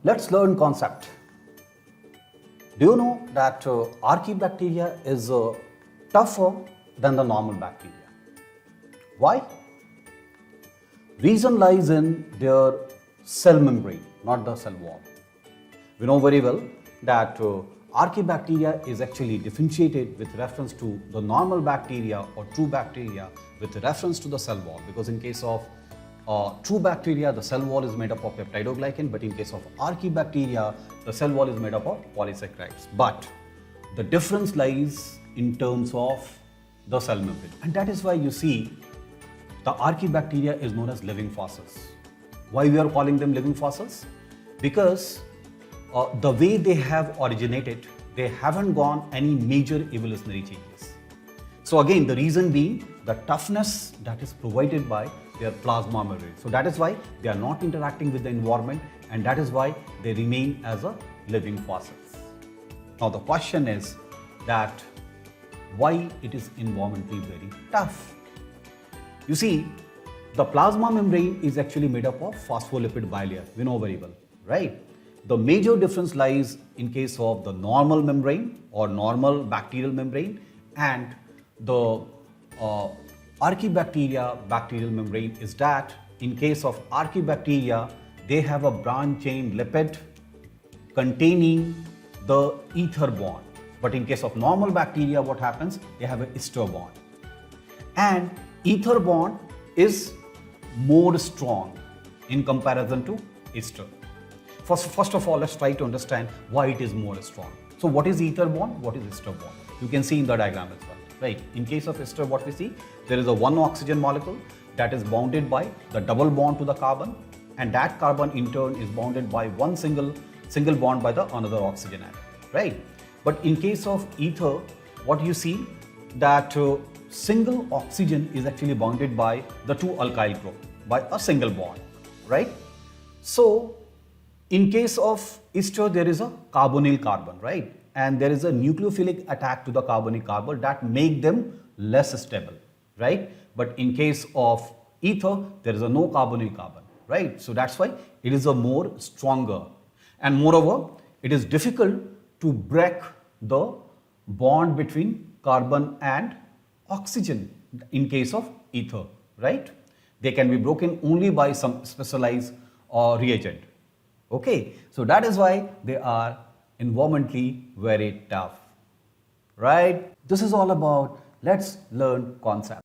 Let's learn concept. Do you know that Archaebacteria is tougher than the normal bacteria? Why? Reason lies in their cell membrane, not the cell wall. We know very well that Archaebacteria is actually differentiated with reference to the normal bacteria or true bacteria with reference to the cell wall, because in case of true bacteria, the cell wall is made up of peptidoglycan, but in case of Archaebacteria, the cell wall is made up of polysaccharides. But the difference lies in terms of the cell membrane, and that is why you see the Archaebacteria is known as living fossils. Why we are calling them living fossils? Because the way they have originated, they haven't gone any major evolutionary changes. So again, the reason being the toughness that is provided by their plasma membrane. So that is why they are not interacting with the environment, and that is why they remain as a living fossils. Now the question is that why it is environmentally very tough? You see, the plasma membrane is actually made up of phospholipid bilayer. We know very well, right? The major difference lies in case of the normal membrane or normal bacterial membrane and the Archaebacteria bacterial membrane is that in case of Archaebacteria, they have a branch chain lipid containing the ether bond. But in case of normal bacteria, what happens? They have an ester bond. And ether bond is more strong in comparison to ester. First of all, let's try to understand why it is more strong. So what is ether bond? What is ester bond? You can see in the diagram as well, right? In case of ester, what we see, there is a one oxygen molecule that is bounded by the double bond to the carbon, and that carbon in turn is bounded by one single bond by the another oxygen atom, right? But in case of ether, what you see that single oxygen is actually bounded by the two alkyl group by a single bond, right? So in case of ester, there is a carbonyl carbon, right? And there is a nucleophilic attack to the carbonyl carbon that make them less stable, right? But in case of ether, there is a no carbonyl carbon, right? So that's why it is a more stronger. And moreover, it is difficult to break the bond between carbon and oxygen in case of ether, right? They can be broken only by some specialized reagent. Okay, so that is why they are environmentally very tough, right? This is all about let's learn concept.